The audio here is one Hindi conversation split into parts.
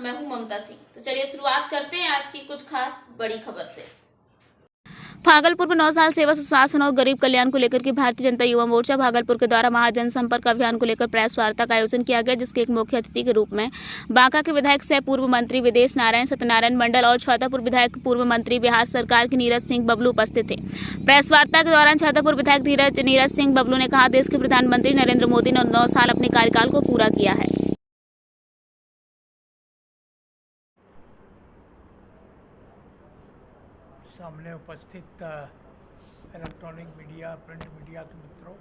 मैं हूं ममता सिंह। तो चलिए शुरुआत करते हैं आज की कुछ खास बड़ी खबर से। भागलपुर में 9 साल सेवा सुशासन और गरीब कल्याण को लेकर के भारतीय जनता युवा मोर्चा भागलपुर के द्वारा महाजन संपर्क अभियान को लेकर प्रेस वार्ता का आयोजन किया गया, जिसके एक मुख्य अतिथि के रूप में बांका के विधायक सह पूर्व मंत्री विदेश नारायण सत्यनारायण मंडल और छतरपुर विधायक पूर्व मंत्री बिहार सरकार के नीरज सिंह बबलू उपस्थित थे। प्रेस वार्ता के दौरान छतरपुर विधायक नीरज सिंह बबलू ने कहा, देश के प्रधानमंत्री नरेंद्र मोदी ने 9 साल अपने कार्यकाल को पूरा किया है। सामने उपस्थित इलेक्ट्रॉनिक मीडिया, प्रिंट मीडिया के मित्रों,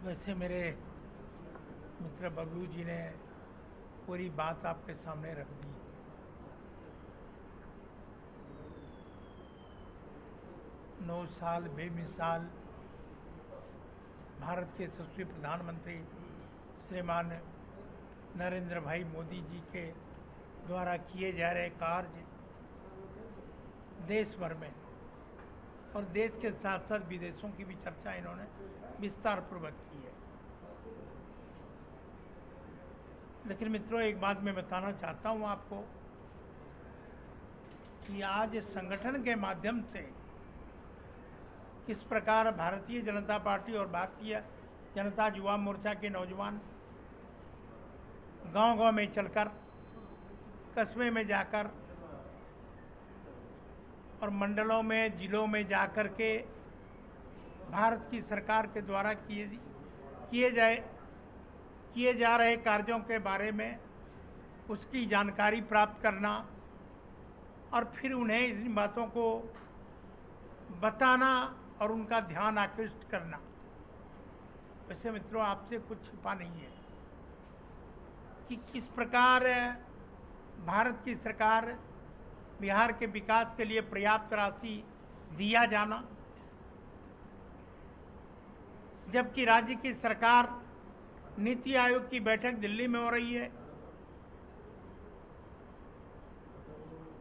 वैसे मेरे मित्र बबलू जी ने पूरी बात आपके सामने रख दी। नौ साल बेमिसाल भारत के यशस्वी प्रधानमंत्री श्रीमान नरेंद्र भाई मोदी जी के द्वारा किए जा रहे कार्य देश भर में और देश के साथ साथ विदेशों की भी चर्चा इन्होंने विस्तार पूर्वक की है। लेकिन मित्रों, एक बात मैं बताना चाहता हूं आपको कि आज इस संगठन के माध्यम से किस प्रकार भारतीय जनता पार्टी और भारतीय जनता युवा मोर्चा के नौजवान गांव-गांव में चलकर, कस्बे में जाकर और मंडलों में, जिलों में जाकर के भारत की सरकार के द्वारा किए जा रहे कार्यों के बारे में उसकी जानकारी प्राप्त करना और फिर उन्हें इन बातों को बताना और उनका ध्यान आकृष्ट करना। वैसे मित्रों, आपसे कुछ छिपा नहीं है कि किस प्रकार भारत की सरकार बिहार के विकास के लिए पर्याप्त राशि दिया जाना, जबकि राज्य की सरकार नीति आयोग की बैठक दिल्ली में हो रही है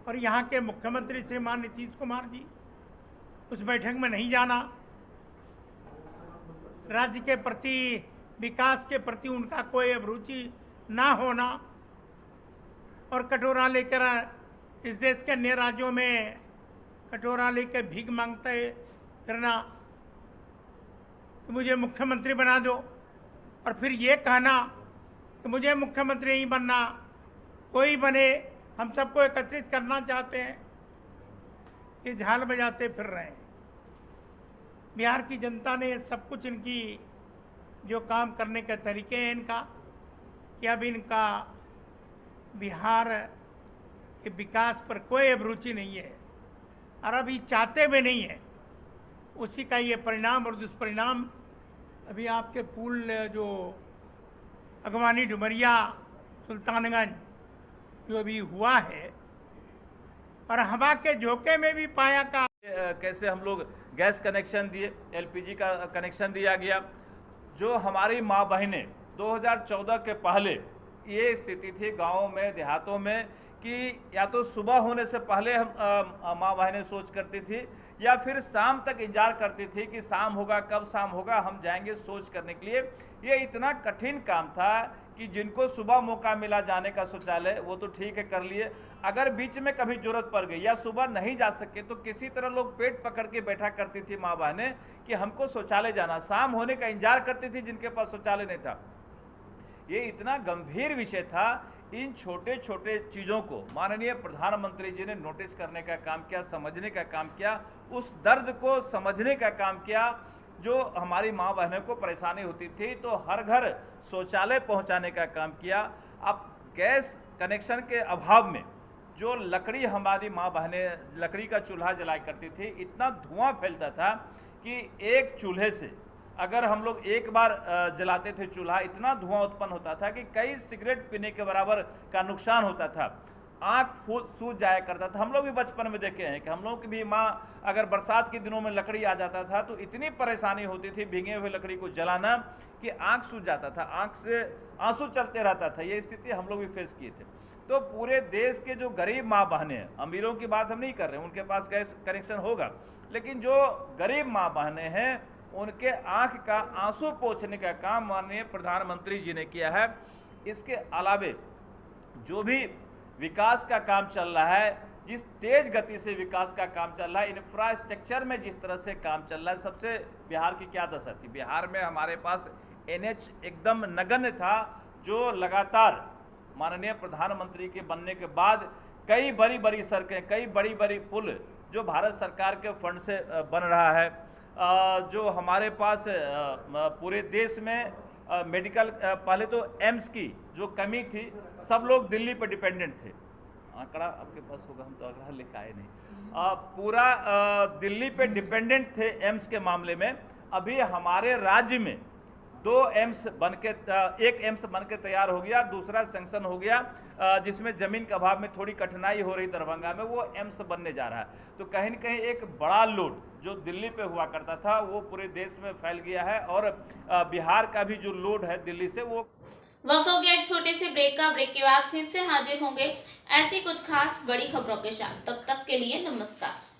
और यहाँ के मुख्यमंत्री श्रीमान नीतीश कुमार जी उस बैठक में नहीं जाना, राज्य के प्रति, विकास के प्रति उनका कोई अभिरुचि ना होना और कटोरा लेकर इस देश के अन्य राज्यों में कटोरा लेकर भीख मांगते फिरना कि मुझे मुख्यमंत्री बना दो, और फिर ये कहना कि मुझे मुख्यमंत्री नहीं बनना, कोई बने, हम सबको एकत्रित करना चाहते हैं। ये झाल बजाते फिर रहे हैं। बिहार की जनता ने सब कुछ, इनकी जो काम करने के तरीके हैं इनका, कि अब इनका बिहार के विकास पर कोई अभिरुचि नहीं है और अभी चाहते भी नहीं है। उसी का ये परिणाम और दुष्परिणाम अभी आपके पुल जो अगवानी डुमरिया सुल्तानगंज जो अभी हुआ है और हवा के झोंके में भी पाया का कैसे हम लोग गैस कनेक्शन दिए, एलपीजी का कनेक्शन दिया गया। जो हमारी माँ बहनें 2014 के पहले ये स्थिति थी गाँवों में, देहातों में, कि या तो सुबह होने से पहले हम माँ बहनें सोच करती थी या फिर शाम तक इंतजार करती थी कि शाम होगा, कब शाम होगा, हम जाएंगे सोच करने के लिए। ये इतना कठिन काम था कि जिनको सुबह मौका मिला जाने का शौचालय, वो तो ठीक है कर लिए, अगर बीच में कभी जरूरत पड़ गई या सुबह नहीं जा सके तो किसी तरह लोग पेट पकड़ के बैठा करती थी माँ बहनें कि हमको शौचालय जाना, शाम होने का इंतजार करती थी जिनके पास शौचालय नहीं था। ये इतना गंभीर विषय था। इन छोटे छोटे चीज़ों को माननीय प्रधानमंत्री जी ने नोटिस करने का काम किया, समझने का काम किया, उस दर्द को समझने का काम किया। जो हमारी माँ बहनों को परेशानी होती थी तो हर घर शौचालय पहुंचाने का काम किया। अब गैस कनेक्शन के अभाव में जो लकड़ी हमारी माँ बहनें लकड़ी का चूल्हा जलाया करती थी, इतना धुआं फैलता था कि एक चूल्हे से अगर हम लोग एक बार जलाते थे चूल्हा, इतना धुआं उत्पन्न होता था कि कई सिगरेट पीने के बराबर का नुकसान होता था। आँख सूज जाया करता था। हम लोग भी बचपन में देखे हैं कि हम लोग की भी माँ अगर बरसात के दिनों में लकड़ी आ जाता था तो इतनी परेशानी होती थी भीगे हुए लकड़ी को जलाना कि आँख सूज जाता था, आँख से आंसू चलते रहता था। ये स्थिति हम लोग भी फेस किए थे। तो पूरे देश के जो गरीब माँ बहनें हैं, अमीरों की बात हम नहीं कर रहे हैं, उनके पास गैस कनेक्शन होगा, लेकिन जो गरीब माँ बहनें हैं उनके आँख का आंसू पोंछने का काम माननीय प्रधानमंत्री जी ने किया है। इसके अलावे जो भी विकास का काम चल रहा है, जिस तेज गति से विकास का काम चल रहा है, इंफ्रास्ट्रक्चर में जिस तरह से काम चल रहा है, सबसे बिहार की क्या दशा थी। बिहार में हमारे पास NH एकदम नगण्य था, जो लगातार माननीय प्रधानमंत्री के बनने के बाद कई बड़ी बड़ी सड़कें, कई बड़ी बड़ी पुल जो भारत सरकार के फंड से बन रहा है, जो हमारे पास पूरे देश में मेडिकल, पहले तो एम्स की जो कमी थी, सब लोग दिल्ली पर डिपेंडेंट थे। आंकड़ा आपके पास होगा, हम तो आंकड़ा लेकर आए नहीं। पूरा दिल्ली पे डिपेंडेंट थे एम्स के मामले में। अभी हमारे राज्य में 2 एम्स एक एम्स बन के तैयार हो गया, दूसरा सैंक्शन हो गया, जिसमें ज़मीन के अभाव में थोड़ी कठिनाई हो रही दरभंगा में, वो एम्स बनने जा रहा है। तो कहीं न कहीं एक बड़ा लोड जो दिल्ली पे हुआ करता था वो पूरे देश में फैल गया है, और बिहार का भी जो लोड है दिल्ली से वो। वक्त हो गया एक छोटे से ब्रेक का। ब्रेक के बाद फिर से हाजिर होंगे ऐसी कुछ खास बड़ी खबरों के साथ। तब तक के लिए नमस्कार।